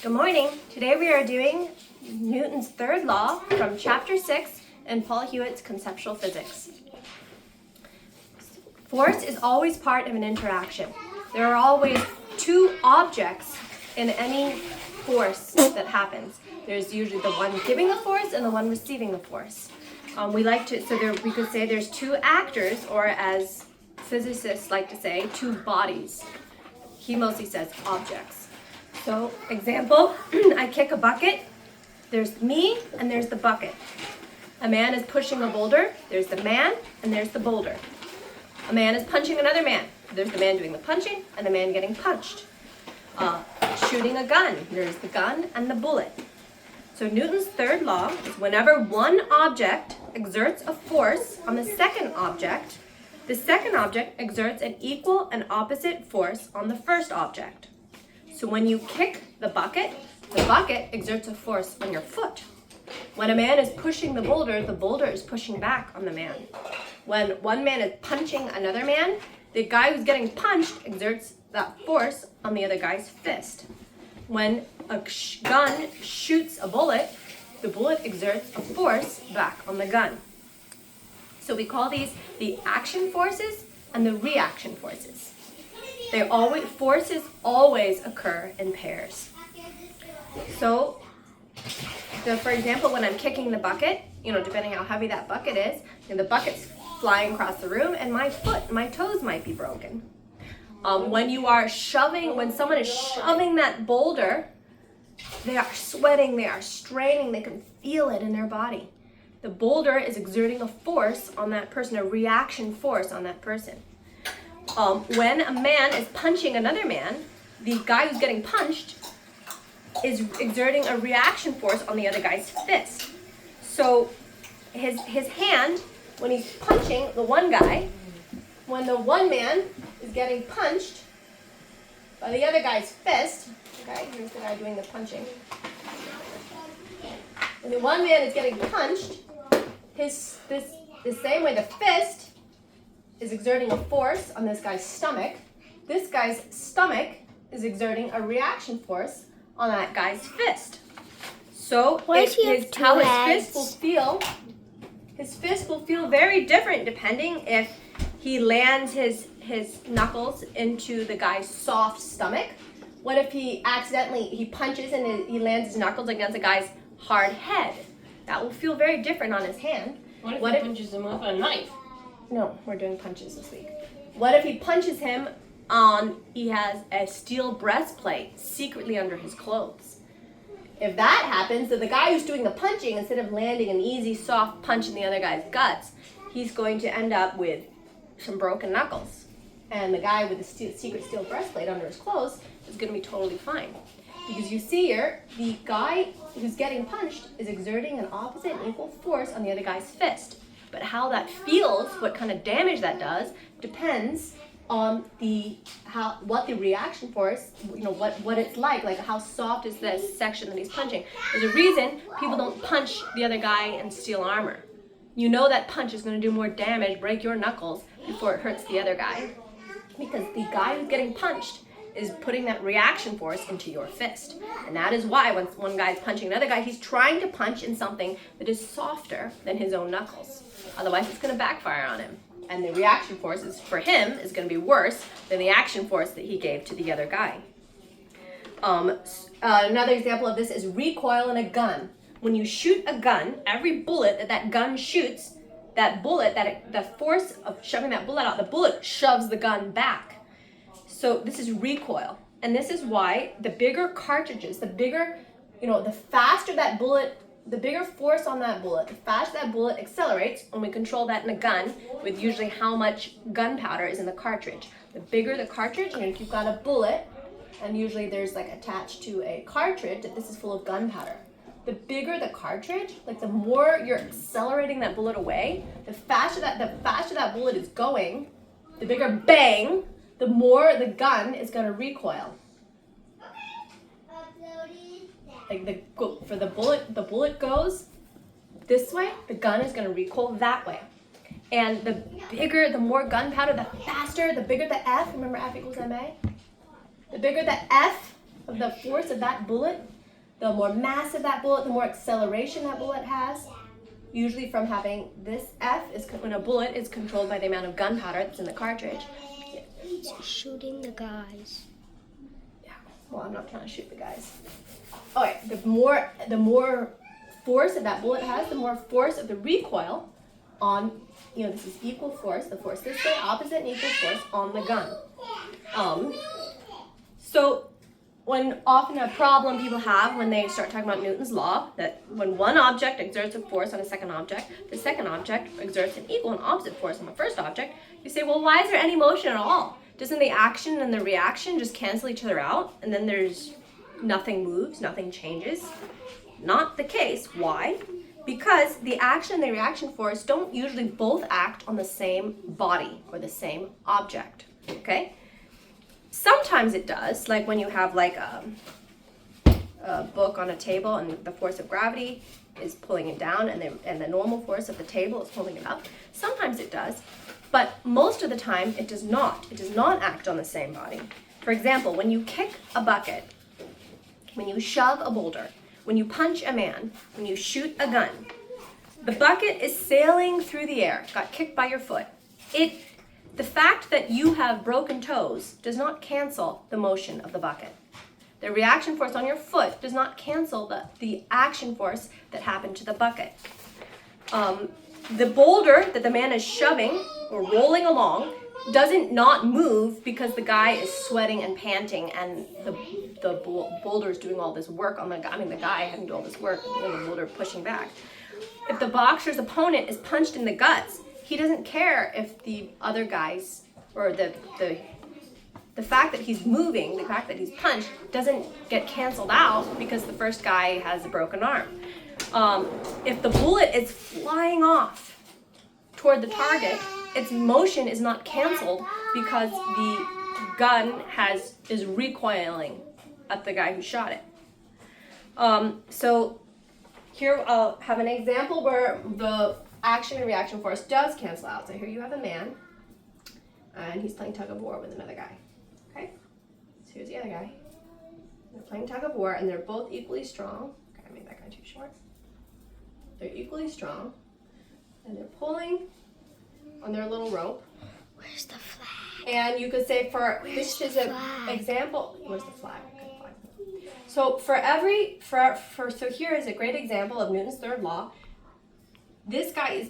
Good morning. Today we are doing Newton's third law from chapter 6 in Paul Hewitt's Conceptual Physics. Force is always part of an interaction. There are always two objects in any force that happens. There's usually the one giving the force and the one receiving the force. We could say there's two actors, or as physicists like to say, two bodies. He mostly says objects. So, example, I kick a bucket, there's me and there's the bucket. A man is pushing a boulder, there's the man and there's the boulder. A man is punching another man, there's the man doing the punching and the man getting punched. Shooting a gun, there's the gun and the bullet. So Newton's third law is whenever one object exerts a force on the second object exerts an equal and opposite force on the first object. So when you kick the bucket exerts a force on your foot. When a man is pushing the boulder is pushing back on the man. When one man is punching another man, the guy who's getting punched exerts that force on the other guy's fist. When a gun shoots a bullet, the bullet exerts a force back on the gun. So we call these the action forces and the reaction forces. Forces always occur in pairs. So, for example, when I'm kicking the bucket, depending how heavy that bucket is, the bucket's flying across the room and my toes might be broken. When someone is shoving that boulder, they are sweating, they are straining, they can feel it in their body. The boulder is exerting a force on that person, a reaction force on that person. When a man is punching another man, the guy who's getting punched is exerting a reaction force on the other guy's fist. So his hand, when he's punching the one guy, when the one man is getting punched by the other guy's fist, okay, here's the guy doing the punching. When the one man is getting punched, the same way the fist is exerting a force on this guy's stomach, this guy's stomach is exerting a reaction force on that guy's fist. So his fist will feel very different depending if he lands his knuckles into the guy's soft stomach. What if he punches and he lands his knuckles against the guy's hard head? That will feel very different on his hand. What if he punches him with a knife? No, we're doing punches this week. What if he punches him he has a steel breastplate secretly under his clothes? If that happens, then the guy who's doing the punching, instead of landing an easy, soft punch in the other guy's guts, he's going to end up with some broken knuckles. And the guy with the secret steel breastplate under his clothes is going to be totally fine. Because you see here, the guy who's getting punched is exerting an opposite and equal force on the other guy's fist. But how that feels, what kind of damage that does, depends on what the reaction force, what it's like how soft is this section that he's punching. There's a reason people don't punch the other guy in steel armor. You know that punch is going to do more damage, break your knuckles, before it hurts the other guy. Because the guy who's getting punched is putting that reaction force into your fist. And that is why when one guy's punching another guy, he's trying to punch in something that is softer than his own knuckles. Otherwise, it's going to backfire on him. And the reaction force for him is going to be worse than the action force that he gave to the other guy. Another example of this is recoil in a gun. When you shoot a gun, every bullet that gun shoots, the force of shoving that bullet out, the bullet shoves the gun back. So this is recoil. And this is why the bigger cartridges, the faster that bullet, the bigger force on that bullet, the faster that bullet accelerates, and we control that in a gun with usually how much gunpowder is in the cartridge. The bigger the cartridge, if you've got a bullet, and usually there's attached to a cartridge that this is full of gunpowder. The bigger the cartridge, the more you're accelerating that bullet away, the faster that bullet is going, the bigger bang, the more the gun is going to recoil. The bullet goes this way, the gun is going to recoil that way. And the more gunpowder, the faster, the bigger the F. Remember F equals ma? The bigger the F of the force of that bullet, The more massive that bullet, the more acceleration that bullet has. Usually from having this F is when a bullet is controlled by the amount of gunpowder that's in the cartridge. It's shooting the guys. Yeah, well, I'm not trying to shoot the guys. Okay, the more force that bullet has, the more force of the recoil on, this is equal force, the force this way, opposite and equal force on the gun. So when often a problem people have when they start talking about Newton's law, that when one object exerts a force on a second object, the second object exerts an equal and opposite force on the first object, you say, well, why is there any motion at all? Doesn't the action and the reaction just cancel each other out, and then there's nothing moves, nothing changes? Not the case. Why? Because the action and the reaction force don't usually both act on the same body or the same object, okay? Sometimes it does, like when you have like a book on a table and the force of gravity is pulling it down and the normal force of the table is pulling it up. Sometimes it does, but most of the time it does not. It does not act on the same body. For example, when you kick a bucket, when you shove a boulder, when you punch a man, when you shoot a gun, the bucket is sailing through the air, got kicked by your foot. The fact that you have broken toes does not cancel the motion of the bucket. The reaction force on your foot does not cancel the action force that happened to the bucket. The boulder that the man is shoving or rolling along doesn't not move because the guy is sweating and panting and the boulder is doing all this work on the guy. The guy having to do all this work and the boulder pushing back. If the boxer's opponent is punched in the guts, he doesn't care if the other guys, or the fact that he's moving, the fact that he's punched, doesn't get canceled out because the first guy has a broken arm. If the bullet is flying off toward the target, its motion is not canceled because the gun is recoiling at the guy who shot it. So here I'll have an example where the action and reaction force does cancel out. So here you have a man, and he's playing tug of war with another guy. Okay? So here's the other guy. They're playing tug of war, and they're both equally strong. Okay, I made that guy too short. They're equally strong, and they're pulling on their little rope. Where's the flag? And you could say this is an example. Where's the flag? Okay, flag. So so here is a great example of Newton's third law. This guy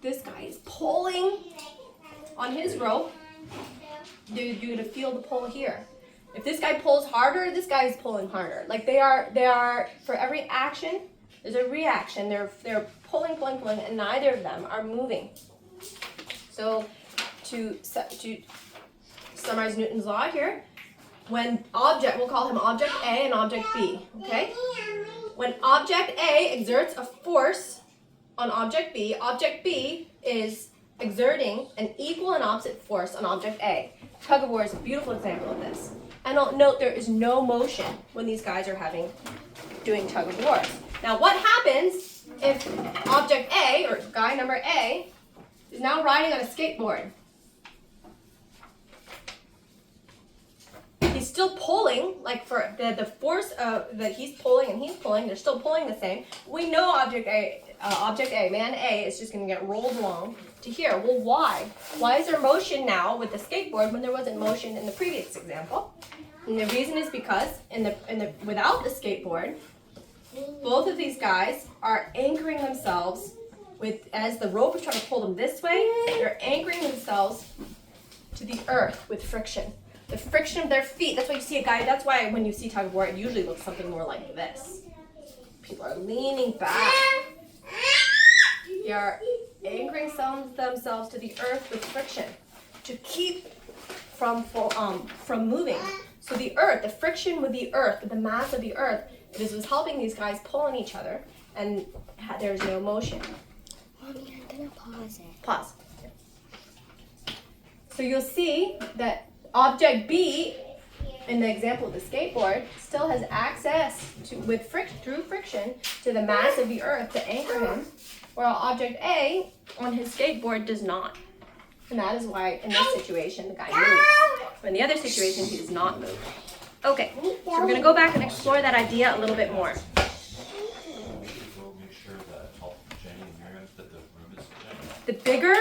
is pulling on his rope. You're gonna feel the pull here. If this guy pulls harder, this guy is pulling harder. Like they are for every action, there's a reaction. They're pulling, and neither of them are moving. So to summarize Newton's law here, we'll call him object A and object B. Okay? When object A exerts a force on object B is exerting an equal and opposite force on object A. Tug of war is a beautiful example of this. And note there is no motion when these guys are doing tug of war. Now what happens if object A, or guy number A, is now riding on a skateboard? He's still pulling, like for the force that he's pulling, they're still pulling the same. We know object A, man A, is just going to get rolled along to here. Well, why? Why is there motion now with the skateboard when there wasn't motion in the previous example? And the reason is because without the skateboard, both of these guys are anchoring themselves as the rope is trying to pull them this way, they're anchoring themselves to the earth with friction. The friction of their feet, that's why you see a guy, that's why when you see tug of war, it usually looks something more like this. People are leaning back. They are anchoring themselves to the earth with friction to keep from moving. So the friction with the earth, with the mass of the earth, it was helping these guys pull on each other, and there's no motion. Mommy, I'm gonna pause it. Pause. So you'll see that object B, in the example of the skateboard, still has access through friction to the mass of the earth to anchor him, while object A on his skateboard does not. And that is why in this situation the guy moves. But in the other situation he does not move. Okay, so we're gonna go back and explore that idea a little bit more. The bigger,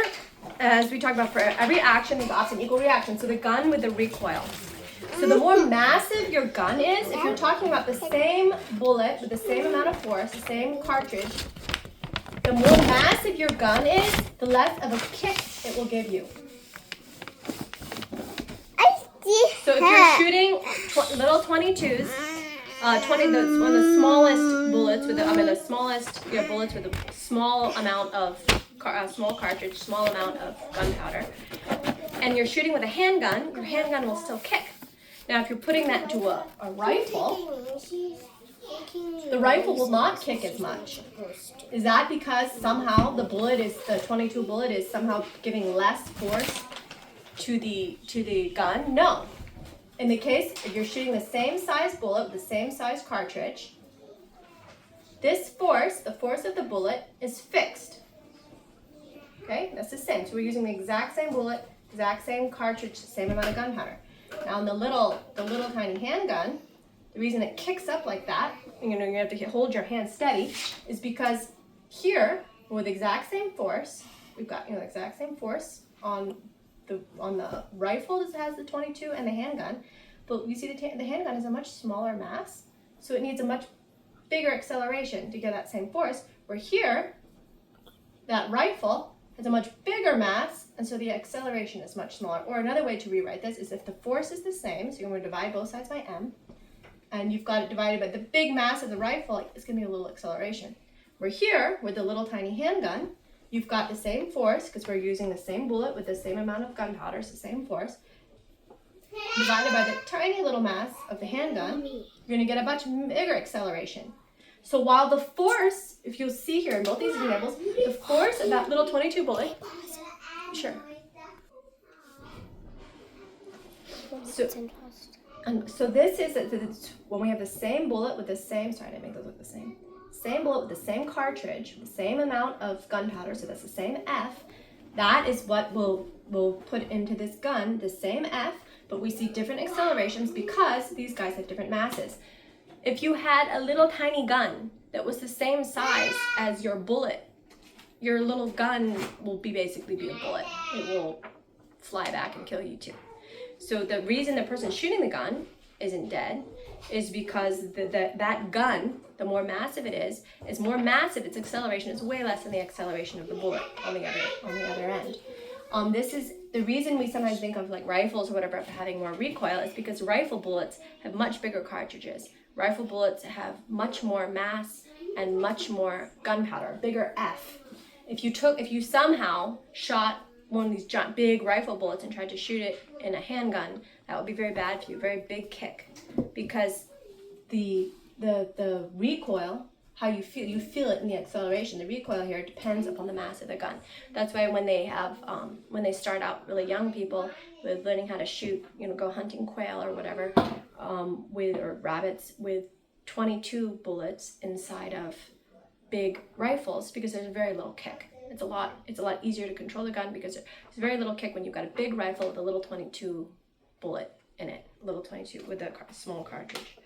as we talked about, for every action is often equal reaction. So the gun with the recoil. So the more massive your gun is, if you're talking about the same bullet with the same amount of force, the same cartridge, the more massive your gun is, the less of a kick it will give you. So if you're shooting little 22s, one of the smallest bullets with the smallest bullets with a small amount of small cartridge, small amount of gunpowder, and you're shooting with a handgun, your handgun will still kick. Now, if you're putting that into a rifle, the rifle will not kick as much. Is that because somehow the 22 bullet is somehow giving less force to the gun? No. In the case, if you're shooting the same size bullet with the same size cartridge, this force, the force of the bullet, is fixed. Okay, that's the same. So we're using the exact same bullet, exact same cartridge, same amount of gunpowder. Now in the little tiny handgun, the reason it kicks up like that, you have to hold your hand steady, is because here, with the exact same force, we've got the exact same force on the rifle that has the 22 and the handgun, but you see the handgun is a much smaller mass, so it needs a much bigger acceleration to get that same force, where here, that rifle has a much bigger mass, and so the acceleration is much smaller. Or another way to rewrite this is if the force is the same, so you're going to divide both sides by m, and you've got it divided by the big mass of the rifle, it's going to be a little acceleration. Where here, with the little tiny handgun, you've got the same force, because we're using the same bullet with the same amount of gunpowder, it's the same force, divided by the tiny little mass of the handgun, you're going to get a much bigger acceleration. So while the force, if you'll see here in both these examples, the force of that little 22 bullet, sure. So this is when we have the same bullet with the same, sorry, I didn't make those look the same. Same bullet with the same cartridge, the same amount of gunpowder, so that's the same F. That is what we'll put into this gun, the same F, but we see different accelerations because these guys have different masses. If you had a little tiny gun that was the same size as your bullet, your little gun will basically be a bullet. It will fly back and kill you too. So the reason the person shooting the gun isn't dead is because that gun, the more massive it is more massive, its acceleration is way less than the acceleration of the bullet on the other end. This is the reason we sometimes think of like rifles or whatever having more recoil is because rifle bullets have much bigger cartridges. Rifle bullets have much more mass and much more gunpowder, bigger F. If you somehow shot one of these big rifle bullets and tried to shoot it in a handgun, that would be very bad for you, very big kick, because the recoil, how you feel it in the acceleration. The recoil here depends upon the mass of the gun. That's why when they start out really young people with learning how to shoot, go hunting quail or whatever, or rabbits with 22 bullets inside of big rifles, because there's a very little kick. It's a lot easier to control the gun because there's very little kick when you've got a big rifle with a little 22 bullet in it, little 22 with a small cartridge.